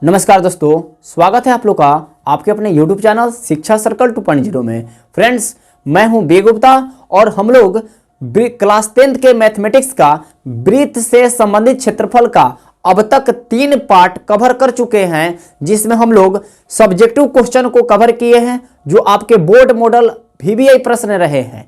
नमस्कार दोस्तों, स्वागत है आप लोग का आपके अपने YouTube चैनल शिक्षा सर्कल 2.0 में। फ्रेंड्स, मैं हूं बी गुप्ता और हम लोग क्लास 10th के मैथमेटिक्स का वृत्त से संबंधित क्षेत्रफल का अब तक 3 पार्ट कवर कर चुके हैं, जिसमें हम लोग सब्जेक्टिव क्वेश्चन को कवर किए हैं जो आपके बोर्ड मॉडल VBI प्रश्न रहे हैं।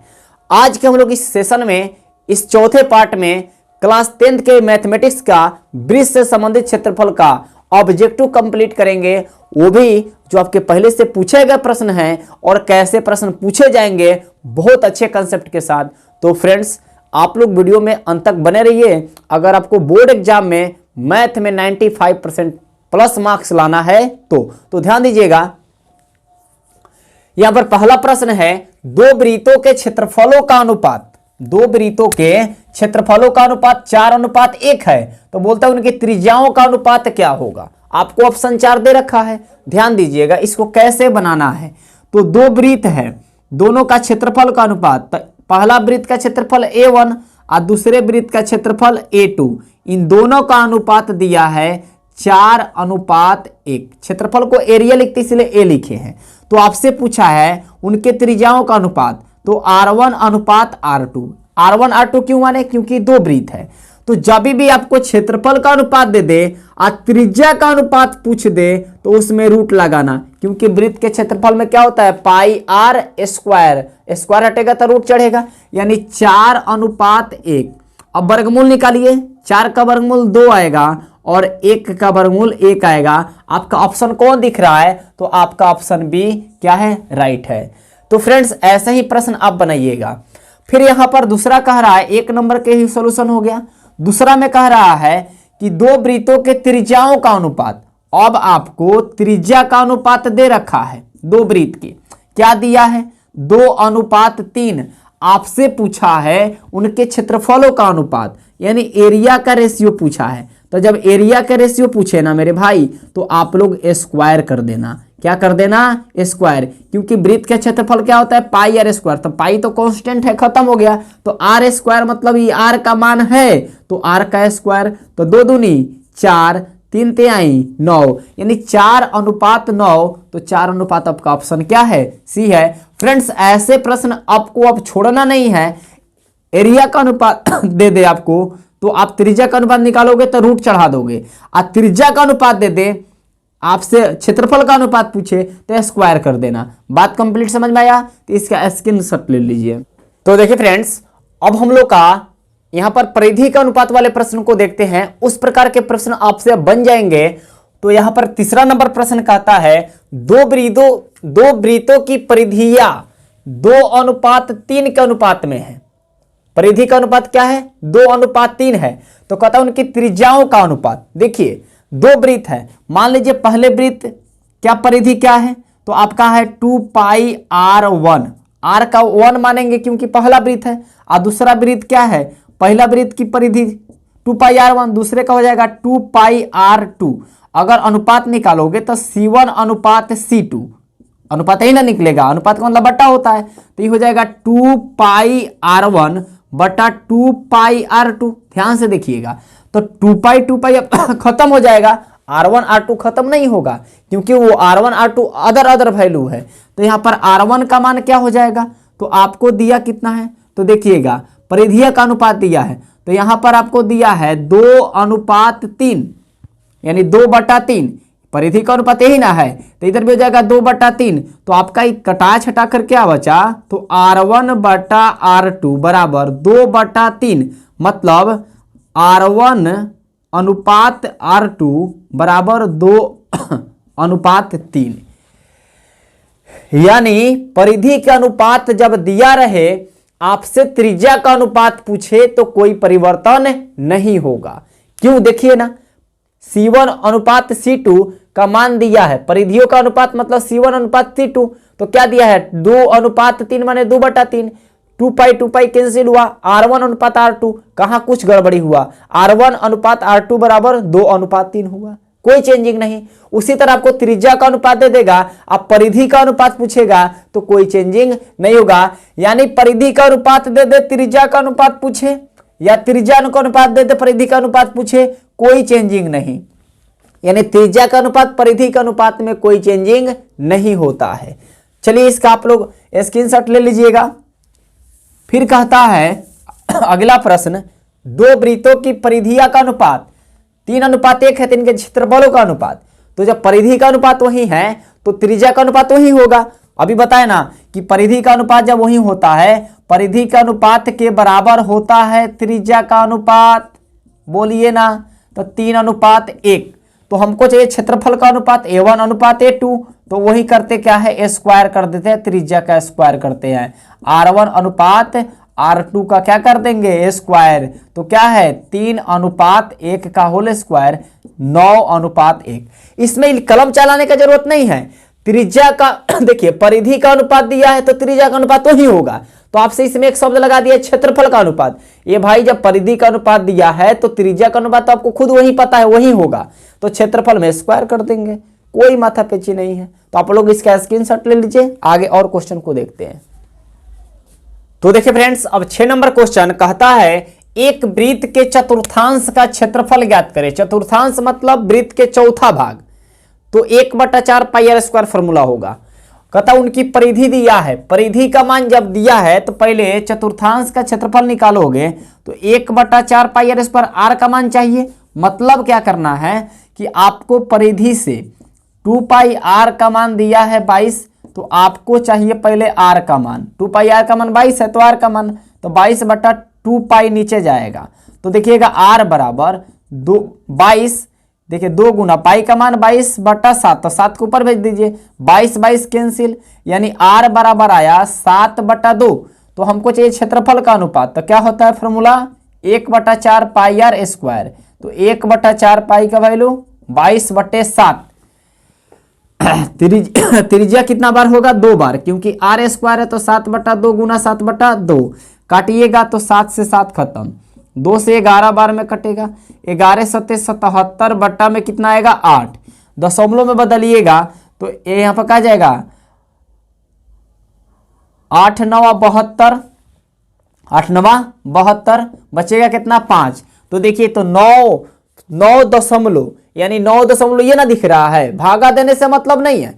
आज के हम लोग इस सेशन में इस चौथे पार्ट में क्लास 10th के मैथमेटिक्स का वृत्त से संबंधित क्षेत्रफल का ऑब्जेक्टिव कंप्लीट करेंगे, वो भी जो आपके पहले से पूछे गए प्रश्न हैं और कैसे प्रश्न पूछे जाएंगे बहुत अच्छे कंसेप्ट के साथ। तो फ्रेंड्स, आप लोग वीडियो में अंत तक बने रहिए। अगर आपको बोर्ड एग्जाम में मैथ में 95% प्लस मार्क्स लाना है तो ध्यान दीजिएगा। यहां पर पहला प्रश्न है, दो वृत्तों के क्षेत्रफलों का अनुपात। दो वृत्तों के क्षेत्रफलों का अनुपात 4:1 है, तो बोलता है उनकी त्रिज्याओं का अनुपात क्या होगा। आपको ऑप्शन 4 दे रखा है, ध्यान दीजिएगा इसको कैसे बनाना है। तो दो वृत्त है, दोनों का क्षेत्रफल का अनुपात, पहला वृत्त का क्षेत्रफल A1 और दूसरे वृत्त का क्षेत्रफल A2, इन दोनों का अनुपात दिया है 4:1। क्षेत्रफल को एरिया लिखते इसलिए A लिखे हैं। तो आपसे पूछा है उनके त्रिज्याओं का अनुपात, तो R1:R2। R1R2 क्यों माने, क्योंकि दो वृत्त है। तो जब भी आपको क्षेत्रफल का अनुपात दे दे और त्रिज्या का अनुपात पूछ दे तो उसमें रूट लगाना, क्योंकि वृत्त के क्षेत्रफल में क्या होता है πr²। स्क्वायर हटेगा तो रूट चढ़ेगा, यानी 4:1। अब वर्गमूल निकालिए, 4 का वर्गमूल 2 आएगा और 1 का वर्गमूल 1 आएगा। आपका ऑप्शन कौन दिख रहा है, तो आपका ऑप्शन बी क्या है, राइट है। तो फ्रेंड्स, ऐसे ही प्रश्न आप बनाइएगा। फिर यहां पर दूसरा कह रहा है, 1 नंबर के ही सॉल्यूशन हो गया। दूसरा में कह रहा है कि दो वृत्तों के त्रिज्याओं का अनुपात। अब आपको त्रिज्या का अनुपात दे रखा है दो वृत्त की, क्या दिया है 2:3। आपसे पूछा है उनके क्षेत्रफलों का अनुपात, यानी एरिया का रेशियो पूछा है। तो जब एरिया का रेशियो पूछे ना मेरे भाई, तो आप लोग स्क्वायर कर देना। क्या कर देना, स्क्वायर, क्योंकि वृत्त का क्षेत्रफल क्या होता है πr²। तो पाई तो कांस्टेंट है, खत्म हो गया। तो r² मतलब ये r का मान है, तो r का स्क्वायर। तो 2 दूनी 4, 3 तिहाई 9, यानी 4:9। तो 4 आपका ऑप्शन क्या है, सी है। फ्रेंड्स, ऐसे प्रश्न आपको अब छोड़ना नहीं है। एरिया का अनुपात दे दे आपको, तो आप त्रिज्या का अनुपात निकालोगे तो रूट चढ़ा दोगे। और त्रिज्या का अनुपात दे दे, आपसे क्षेत्रफल का अनुपात पूछे तो स्क्वायर कर देना। बात कंप्लीट समझ में आया, तो इसका स्क्रीनशॉट ले लीजिए। तो देखिए फ्रेंड्स, अब हम लोग का यहां पर परिधि का अनुपात वाले प्रश्न को देखते हैं। उस प्रकार के प्रश्न आपसे बन जाएंगे। तो यहां पर तीसरा नंबर प्रश्न कहता है, दो वृत्तों की परिधियां 2:3 के अनुपात में है। परिधि का अनुपात क्या है, 2:3 है। तो कहता है उनकी त्रिज्याओं का अनुपात। देखिए, दो वृत्त है, मान लीजिए पहले वृत्त क्या परिधि क्या है, तो आपका है 2πr1। r का 1 मानेंगे क्योंकि पहला वृत्त है। और दूसरा वृत्त क्या है, पहला वृत्त की परिधि 2πr1, दूसरे का हो जाएगा 2πr2। अगर अनुपात निकालोगे तो C1:C2, अनुपात ही ना निकलेगा, अनुपात का मतलब बट्टा होता है। तो ये हो जाएगा 2πr1 बटा 2πr2। ध्यान से देखिएगा, तो 2π खत्म हो जाएगा, R1 R2 खत्म नहीं होगा, क्योंकि वो R1 R2 अदर वैल्यू है। तो यहाँ पर R1 का मान क्या हो जाएगा, तो आपको दिया कितना है, तो देखिएगा परिधीय का अनुपात दिया है। तो यहाँ पर आपको दिया है 2:3, यानी 2/3। परिधि का अनुपात यही ना है, तो इधर भी हो जाएगा 2/3। तो आपका एक कटा छटा कर क्या बचा, तो R1/R2 बराबर 2/3, मतलब R1:R2 बराबर 2:3। यानी परिधि के अनुपात जब दिया रहे, आपसे त्रिज्या का अनुपात पूछे तो कोई परिवर्तन नहीं होगा। क्यों, देखिए ना, C1:C2 का मान दिया है। परिधियों का अनुपात मतलब C1:C2, तो क्या दिया है 2:3 माने 2/3। 2π कैंसिल हुआ, R1:R2, कहां कुछ गड़बड़ी हुआ, R1:R2 बराबर 2:3 हुआ, कोई चेंजिंग नहीं। उसी तरह आपको त्रिज्या का अनुपात दे देगा, आप परिधि का अनुपात पूछेगा तो कोई चेंजिंग नहीं होगा। यानी परिधि का अनुपात दे दे, त्रिज्या का अनुपात पूछे, या त्रिज्या का अनुपात दे दे, परिधि का अनुपात पूछे, कोई चेंजिंग नहीं। यानी त्रिज्या का अनुपात परिधि के अनुपात में कोई चेंजिंग नहीं होता है। चलिए इसका आप लोग स्क्रीनशॉट ले लीजिएगा। फिर कहता है अगला प्रश्न, दो वृत्तों की परिधियां का अनुपात 3:1 है, तो इनके क्षेत्रफलों का अनुपात, तो जब परिधि का अनुपात वही है तो त्रिज्या का अनुपात वही होगा। अभी बताए ना कि परिधि का अनुपात जब वही होता है, परिधि का अनुपात के बराबर होता है त्रिज्या का अनुपात, बोलिए ना, तो 3:1। तो हमको चाहिए क्षेत्रफल का अनुपात A1:A2, तो वही करते क्या है, A स्क्वायर कर देते हैं, त्रिज्या का स्क्वायर करते हैं। R1:R2 का क्या कर देंगे, A स्क्वायर, तो क्या है 3:1 का होल स्क्वायर 9:1। इसमें कलम चलाने का जरूरत नहीं है। त्रिज्या का देखिए परिधि का अनुपात दिया है तो त्रिज्या का अनुपात वही होगा, तो आपसे इसमें एक शब्द लगा दिया क्षेत्रफल का अनुपात। ये भाई जब परिधि का अनुपात दिया है तो त्रिज्या का अनुपात तो आपको खुद वही पता है, वही होगा, तो क्षेत्रफल में स्क्वायर कर देंगे, कोई माथापेची नहीं है। तो आप लोग इसका स्क्रीनशॉट ले लीजिए, आगे और क्वेश्चन को देखते हैं। तो देखिए फ्रेंड्स, अब 6 नंबर क्वेश्चन कहता है एक वृत्त के चतुर्थांश का क्षेत्रफल ज्ञात करें। चतुर्थांश मतलब वृत्त के चौथा भाग, तो 1/4 पाई आर स्क्वायर फॉर्मूला होगा। कहता उनकी परिधि दिया है, परिधि का मान जब दिया है तो पहले चतुर्थांश का क्षेत्रफल निकालोगे तो 1/4 पाई आर स्क्वायर, आर का मान चाहिए। मतलब क्या करना है कि आपको परिधि से 2 पाई आर का मान दिया है 22, तो आपको चाहिए पहले आर का मान। 2 पाई आर का मान 22 है, तो आर का मान तो 22/2 पाई नीचे जाएगा, तो देखिएगा आर बराबर 22, देखिए 2 गुना पाई का मान 22/7, तो 7 को ऊपर भेज दीजिए, 22 कैंसिल, यानी आर बराबर आया 7/2। तो हमको चाहिए क्षेत्रफल का अनुपात, तो क्या होता है फॉर्मूला 1/4 पाई आर स्क्वायर, तो 1/4 पाई का वैल्यू 22/7। त्रिज्या कितना बार होगा, 2 बार, क्योंकि आर स्क्वायर है तो 7/2 गुना 7/2, काटिएगा तो 7 से 7 खत्म, 2 से 11 बार में कटेगा, 11 7 77 बट्टा में कितना आएगा 8, दशमलव में बदलिएगा तो ये यहां पर क्या जाएगा 8 9 72, 8 9 72, बचेगा कितना 5। तो देखिए तो 9 दशमलव, यानी 9 दशमलव ये ना दिख रहा है, भागा देने से मतलब नहीं है,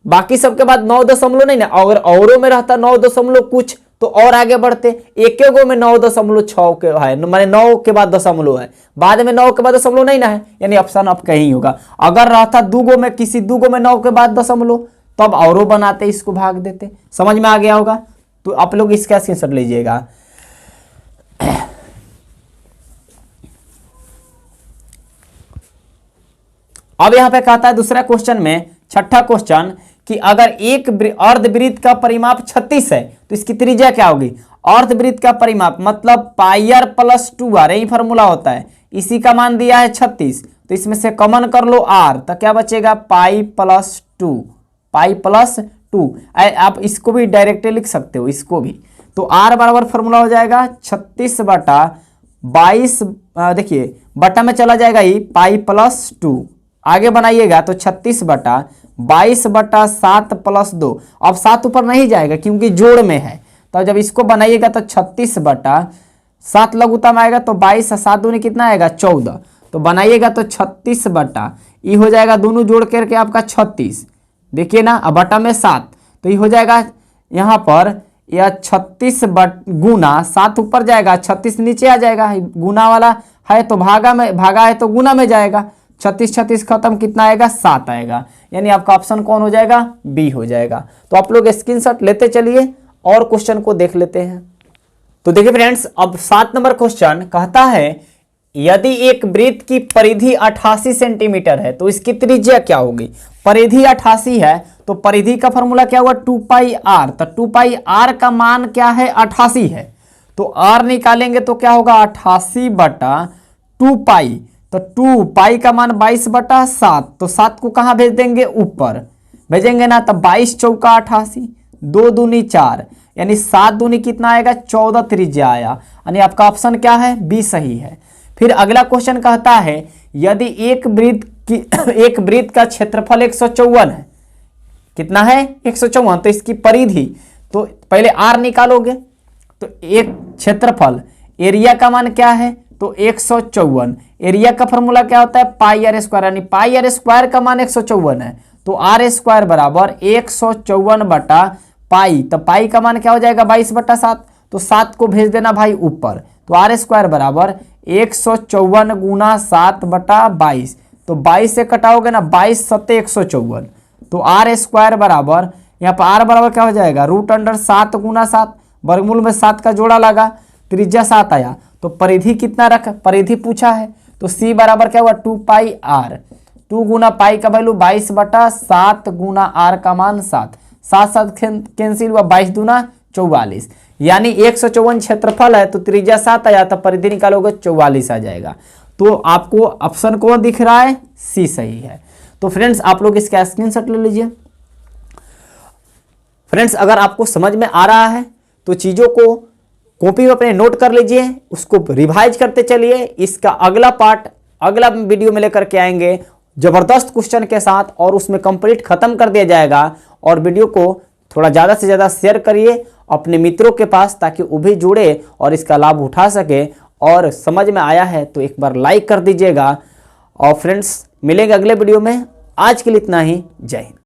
बाकी सबके बाद 9 दशमलव नहीं ना, अगर औरों में रहता 9 दशमलव कुछ तो और आगे बढ़ते, एक गो में 9.6 के है, माने 9 के बाद दशमलव है, बाद में 9 के बाद दशमलव नहीं ना है, यानी ऑप्शन आप कहीं होगा। अगर रहता दूगो में, किसी दूगो में 9 के बाद दशमलव, तब औरों बनाते, इसको भाग देते। समझ में आ गया होगा, तो आप लोग इसका स्क्रीनशॉट लीजिएगा। अब यहां पे कहता है दूसरा क्वेश्चन में, छठा क्वेश्चन, कि अगर एक अर्धवृत्त का परिमाप 36 है तो इसकी त्रिज्या क्या होगी। अर्धवृत्त का परिमाप मतलब पाई आर प्लस 2r, यही फॉर्मूला होता है, इसी का मान दिया है 36, तो इसमें से कॉमन कर लो r, तो क्या बचेगा पाई प्लस 2, पाई प्लस 2। आप इसको भी डायरेक्टली लिख सकते हो, इसको भी, तो r बराबर फॉर्मूला हो जाएगा 36/22, देखिए बटा में चला जाएगा ही पाई प्लस 2, आगे बनाइएगा तो 36/22/7 + 2। अब 7 ऊपर नहीं जाएगा क्योंकि जोड़ में है, तो जब इसको बनाइएगा तो 36/7 लघुत्तम आएगा, तो 22 और 7 दूनी कितना आएगा 14, तो बनाइएगा तो 36 बटा ये हो जाएगा, दोनों जोड़ करके आपका 36, देखिए ना, अब बटा में 7, तो ये हो जाएगा यहाँ पर यह 36 गुना 7 ऊपर जाएगा, 36 नीचे आ जाएगा, गुना वाला है तो भागा में, भागा है तो गुना में जाएगा, 36 खत्म, कितना आएगा 7 आएगा, यानी आपका ऑप्शन कौन हो जाएगा, बी हो जाएगा। तो आप लोग स्क्रीनशॉट लेते चलिए और क्वेश्चन को देख लेते हैं। तो देखिए फ्रेंड्स, अब 7 नंबर क्वेश्चन कहता है यदि एक वृत्त की परिधि 88 सेंटीमीटर है तो इसकी त्रिज्या क्या होगी। परिधि 88 है तो परिधि का फॉर्मूला क्या हुआ 2 पाई आर, तो 2 पाई आर का मान क्या है 88 है, तो आर निकालेंगे तो क्या होगा 88/2 पाई, तो 2 पाई का मान 22/7, तो 7 को कहां भेज देंगे ऊपर भेजेंगे ना, तो 22 चौका 88, 2 दूनी 4, यानी 7 दूनी कितना आएगा 14 त्रिज्या आया, यानी आपका ऑप्शन क्या है बी सही है। फिर अगला क्वेश्चन कहता है यदि एक वृत्त का क्षेत्रफल 154 है, कितना है 154, तो इसकी परिधि, तो पहले आर निकालोगे तो एक क्षेत्रफल एरिया का मान क्या है, तो 154। एरिया का फॉर्मूला क्या होता है, पाई आर स्क्वायर, यानी पाई आर स्क्वायर का मान 154 है, तो आर स्क्वायर बराबर 154 बटा पाई, तो पाई का मान क्या हो जाएगा 22/7, तो 7 को भेज देना भाई ऊपर, तो आर स्क्वायर बराबर 154 गुना 7/22, तो 22 से कटाओगे ना, 22 सत्ते 154, तो आर स्क्वायर बराबर यहाँ पर आर बराबर क्या हो जाएगा √7 गुना 7, वर्गमूल में 7 का जोड़ा लगा, त्रिज्या 7 आया, तो परिधि कितना रख, परिधि पूछा है, तो सी बराबर क्या हुआ 2 पाई आर, 2 गुना पाई का वैल्यू 22/7 गुना आर का मान 7, 7 कैंसिल हुआ, 22 दूना 44, यानी 154 क्षेत्रफल है, तो त्रिज्या 7 आया, तो परिधि निकालोगे 44 आ जाएगा। तो आपको ऑप्शन कौन दिख रहा है, सी सही है। तो फ्रेंड्स आप लोग इसका स्क्रीनशॉट ले लीजिए। फ्रेंड्स अगर आपको समझ में आ रहा है तो चीज़ों को कॉपी में अपने नोट कर लीजिए, उसको रिवाइज करते चलिए। इसका अगला पार्ट अगला वीडियो में लेकर के आएंगे जबरदस्त क्वेश्चन के साथ, और उसमें कंप्लीट खत्म कर दिया जाएगा। और वीडियो को थोड़ा ज़्यादा से ज़्यादा शेयर करिए अपने मित्रों के पास, ताकि वो भी जुड़े और इसका लाभ उठा सके। और समझ में आया है तो एक बार लाइक कर दीजिएगा। और फ्रेंड्स मिलेंगे अगले वीडियो में, आज के लिए इतना ही, जय हिंद।